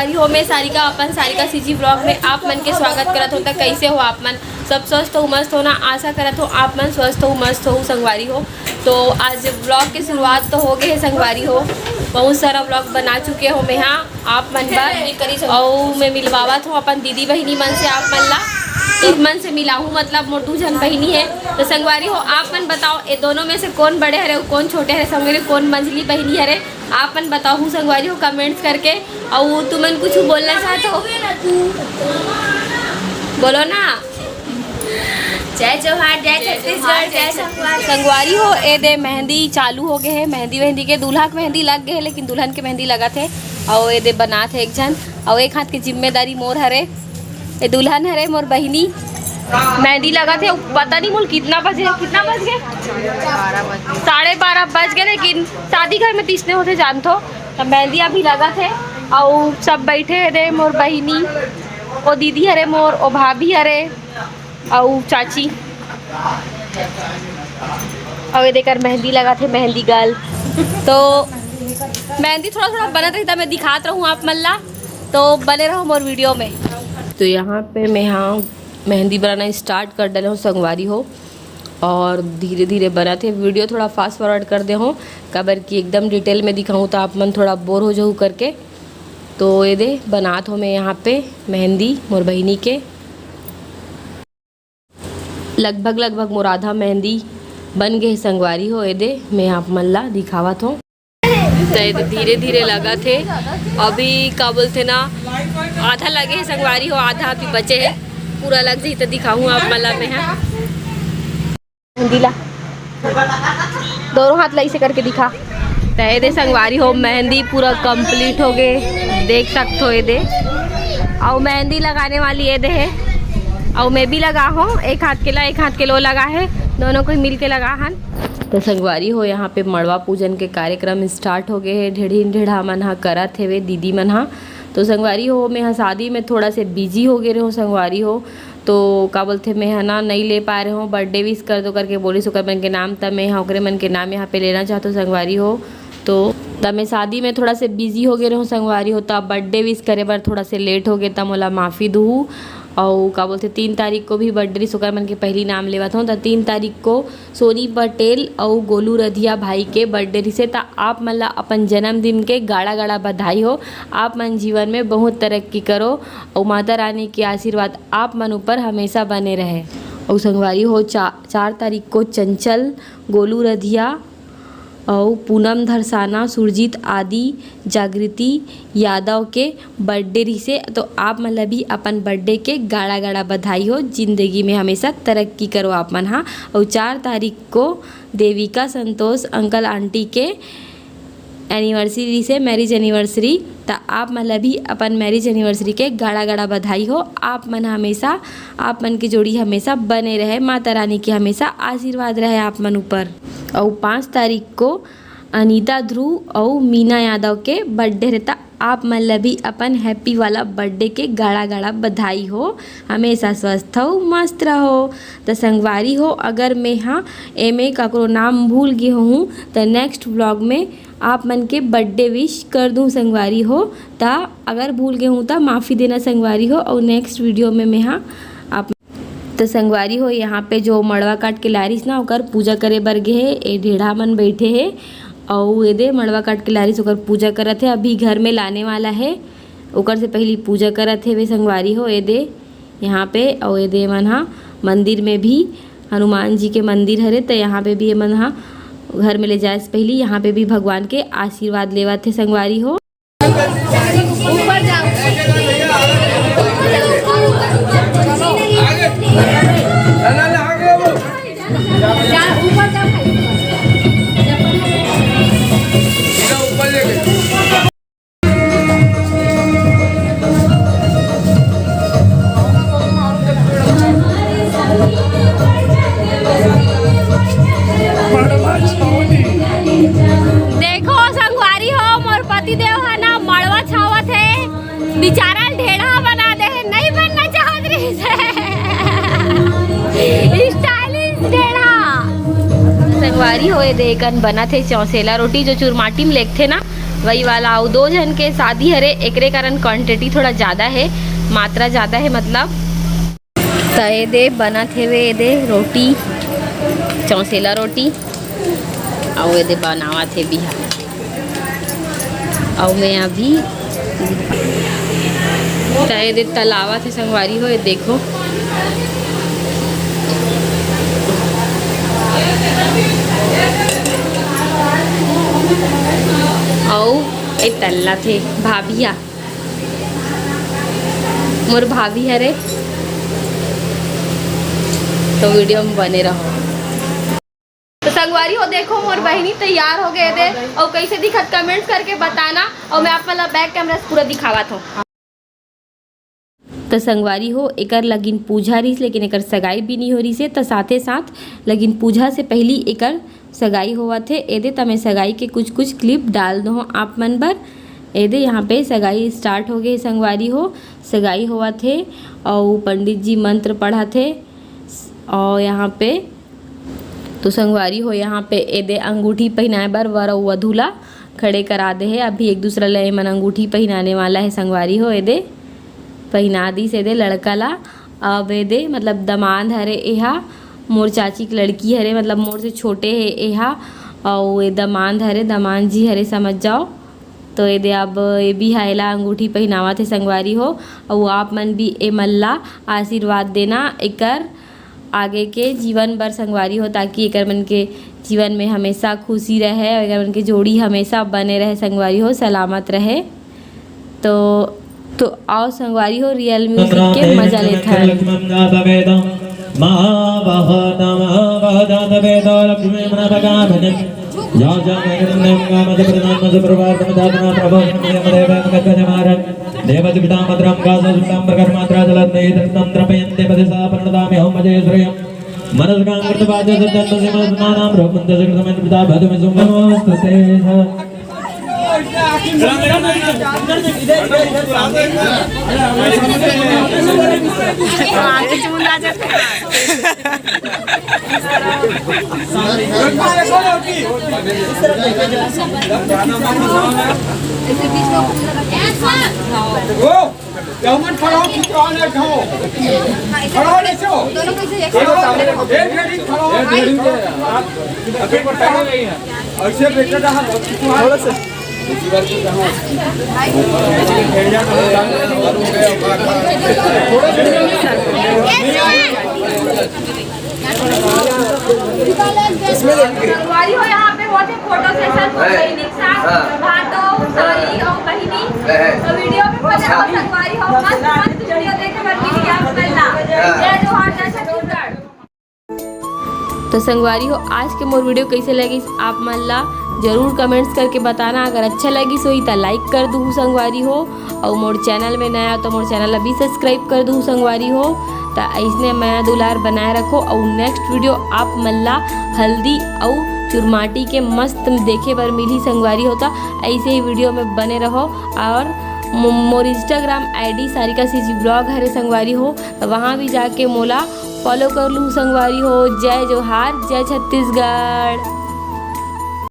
संगवारी हो मैं सारिका अपन सारिका सीजी ब्लॉग में आप मन के स्वागत करत हो। तक कैसे हो आप मन? सब स्वस्थ हो मस्त हो ना? आशा करत हो आप मन स्वस्थ हो मस्त हो संगवारी हो। तो आज ब्लॉग की शुरुआत तो हो गए है संगवारी हो। बहुत सारा ब्लॉग बना चुके हो मैं हाँ आप मन पर और मैं मिलवावत हूँ अपन दीदी बहनी मन से आप मन ला एक मन से मिलाऊँ मतलब मोर 2 जन बहनी है। तो संगवारी हो आप मन बताओ ये दोनों में से कौन बड़े हरे कौन छोटे हरे संगवारी कौन मंझली बहनी हरे आप मन बताओ हूँ संगवारी हो कमेंट्स करके। और तुमन कुछ बोलना चाहते हो बोलो ना। जय जोहार जय छत्तीसगढ़ जय संगवारी हो ए दे मेहंदी चालू हो गए है। मेहंदी के दूल्हा के मेहंदी लग गए है लेकिन दुल्हन के मेहंदी लगा थे और ये दे बना थे एक जन और एक हाथ की जिम्मेदारी मोर हरे ये दुल्हन हरे मोर बहिनी मेहंदी लगा थे। पता नहीं मोल कितना बज गए 12:30 बज गए लेकिन शादी घर में तीसने होते जानतो तब मेहंदी अभी लगा थे और सब बैठे हरे मोर बहिनी ओ दीदी हरे मोर ओ भाभी हरे और चाची और ये देकर मेहंदी लगा थे मेहंदी गर्ल। तो मेहंदी थोड़ा थोड़ा बनत रही था मैं दिखात रहूँ आप मल्ला तो बने रहो मोर वीडियो में। तो यहाँ पे मैं यहाँ मेहंदी बनाना स्टार्ट कर डाले हूँ संगवारी हो और धीरे धीरे बना थे। वीडियो थोड़ा फास्ट फॉरवर्ड कर दे हूँ कबर की एकदम डिटेल में दिखाऊँ तो आप मन थोड़ा बोर हो जाऊँ करके। तो ये दे बनात हो मैं यहाँ पे मेहंदी मोर बहिनी के लगभग मोर आधा मेहंदी बन गए संगवारी हो। ये दे मैं आप मन ला दिखावत हूँ तो धीरे धीरे लगा थे अभी का बोलते ना आधा लगे है संगवारी हो आधा अभी बचे है पूरा लग जाए तो दिखाऊँ आप मला में है दिला दोनों हाथ लाई से करके दिखा तो दे संगवारी हो मेहंदी पूरा कंप्लीट हो गए देख सकते हो ये दे और मेहंदी लगाने वाली ये दे है और मैं भी लगा हूँ एक हाथ के ला एक हाथ के लो लगा है दोनों को मिल के लगा हन। तो संगवारी हो यहाँ पे मड़वा पूजन के कार्यक्रम स्टार्ट हो गए हैं ढेढ़ा मन हा करत है वे दीदी मन हा। तो संगवारी हो मैं यहाँ शादी में थोड़ा से बिजी हो गए रहे हो संगवारी हो तो का बोलते मैं है ना नहीं ले पा रहे हो बर्थडे विश कर दो करके बोली सुकर मन के नाम तब मैं ओकरे मन के नाम यहाँ पे लेना चाहता हूँ संगवारी हो। तो तब मैं शादी में थोड़ा से बिजी हो गए रहे हो संगवारी हो तब बर्थडे विश करे बर थोड़ा से लेट हो गए तब मोला माफ़ी दूँ। और का बोलते 3 तारीख को भी बर्थडे सुकर मन के पहली नाम लेवत हूँ तो 3 तारीख को सोनी पटेल और गोलू रधिया भाई के बर्थडे से तो आप मन ला अपन जन्मदिन के गाड़ा बधाई हो। आप मन जीवन में बहुत तरक्की करो और माता रानी के आशीर्वाद आप मन ऊपर हमेशा बने रहे। और संगवारी हो 4 तारीख को चंचल गोलू रधिया और पूनम धरसाना सुरजीत आदि जागृति यादव के बर्थडे से तो आप मतलब भी अपन बर्थडे के गाड़ा बधाई हो जिंदगी में हमेशा तरक्की करो आप मन हाँ। और 4 तारीख को देविका संतोष अंकल आंटी के एनिवर्सरी से मैरिज एनिवर्सरी तो आप मतलब भी अपन मैरिज एनिवर्सरी के गाड़ा बधाई हो। आप मन हमेशा आप मन की जोड़ी हमेशा बने रहे माता रानी की हमेशा आशीर्वाद रहे आप मन ऊपर। और 5 तारीख को अनीता ध्रुव और मीना यादव के बर्थडे रहता आप मतलब भी अपन हैप्पी वाला बर्थडे के गाड़ा बधाई हो हमेशा स्वस्थ हो मस्त रहो। तो संगवारी हो अगर मैं हाँ एमे ककरो नाम भूल गई हूँ तो नेक्स्ट व्लॉग में आप मन के बर्थडे विश कर दूँ संगवारी हो। ता अगर भूल गए हूँ तो माफ़ी देना संगवारी हो और नेक्स्ट वीडियो में मैं हाँ आप तो संगवारी हो यहाँ पे जो मड़वा काट के लारिस ना ओकर पूजा करे बर गे है ए ढेढ़ा मन बैठे है और ये दे मड़वा काट के लारिस ओकर पूजा करत है अभी घर में लाने वाला है ओकर से पहली पूजा करत है वे संगवारी हो ये दे यहाँ पे और ये दे मन हाँ मंदिर में भी हनुमान जी के मंदिर हरे तो यहाँ पे भी ये मन हाँ घर में ले जाए से पहले यहाँ पे भी भगवान के आशीर्वाद लेवा थे संगवारी हो। ऊपर जाओ देखो संगवारी हो मोर पति देव है ना मड़वा छावत है बेचारा ढेढ़ा बना दे नहीं बनना चाहत रही स्टाइलिश ढेढ़ा संगवारी होए देखन बना थे चौसेला रोटी जो चुरमाटी में लेक थे ना वही वाला आउ 2 जन के शादी हरे एकरे कारण क्वांटिटी थोड़ा ज़्यादा है, मात्रा ज़्यादा है मतलब। तो ये दे बना थे वे ये दे रोटी चौसेला रोटी और ये दे बनावा थे बिहा और मैं अभी तो ये दे तलावा थे संगवारी हो। ये देखो और एक तल्ला थे भाभिया मोर भाभी हरे। तो वीडियो में बने रहो। तो संगवारी हो देखो मोर बहनी तैयार हो गए थे और कैसे दिखत कमेंट्स करके बताना और मैं आप वाला बैक कैमरा से पूरा दिखावा था। तो संगवारी हो एकर लगिन पूजा रही लेकिन एकर सगाई भी नहीं हो रही से। तो साथे साथ लगिन पूजा से पहली एकर सगाई हुआ थे। एदे तमें सगाई के कुछ क्लिप डाल दो आप मन बर। एदे यहाँ पे सगाई स्टार्ट हो गई संगवारी हो, सगाई हुआ थे और पंडित जी मंत्र पढ़ा थे और यहाँ पे तो संगवारी हो यहाँ पे एदे अंगूठी पहनाए बर वर और वधूला खड़े करा दे है। अभी एक दूसरा ले मन अंगूठी पहनाने वाला है संगवारी हो। एदे पहना दी से दे लड़का ला। अब एदे मतलब दमाद हरे एहा मोर चाची की लड़की हरे मतलब मोर से छोटे है एहा और ये दमाद हरे दमाद जी हरे समझ जाओ। तो ये दे अब ये भी हायला अंगूठी पहनावा थे संगवारी हो और आप मन भी ए मल्ला आशीर्वाद देना एकर आगे के जीवन भर संगवारी हो ताकि एकर मन के जीवन में हमेशा खुशी रहे और एकर मन के जोड़ी हमेशा बने रहे संगवारी हो, सलामत रहे। तो आओ संगवारी हो रियल म्यूजिक के मजा लेता है। संगवारी हो यहाँ पे बहुत फोटो सेशन बहनी के साथ भाटो साली और बहनी तो वीडियो में मजा हो संगवारी हो मस्त मस्त वीडियो देखे बर मिली आप मिलना। जय जोहार जय छत्तीसगढ़। तो संगवारी हो आज के मोर वीडियो कैसे लगी आप मन ला जरूर कमेंट्स करके बताना। अगर अच्छा लगी सोई तो लाइक कर दूँ संगवारी हो और मोर चैनल में नया तो मोर चैनल अभी सब्सक्राइब कर दूँ संगवारी हो। तो ऐसने माया दुलार बनाए रखो और नेक्स्ट वीडियो आप मल्ला हल्दी और चुरमाटी के मस्त देखे बर मिली संगवारी होता। ऐसे ही वीडियो में बने रहो और मोर Instagram ID Sarika CG blog हरे संगवारी हो तो वहाँ भी जाके मोला फॉलो कर लूँ संगवारी हो। जय जोहार जय छत्तीसगढ़।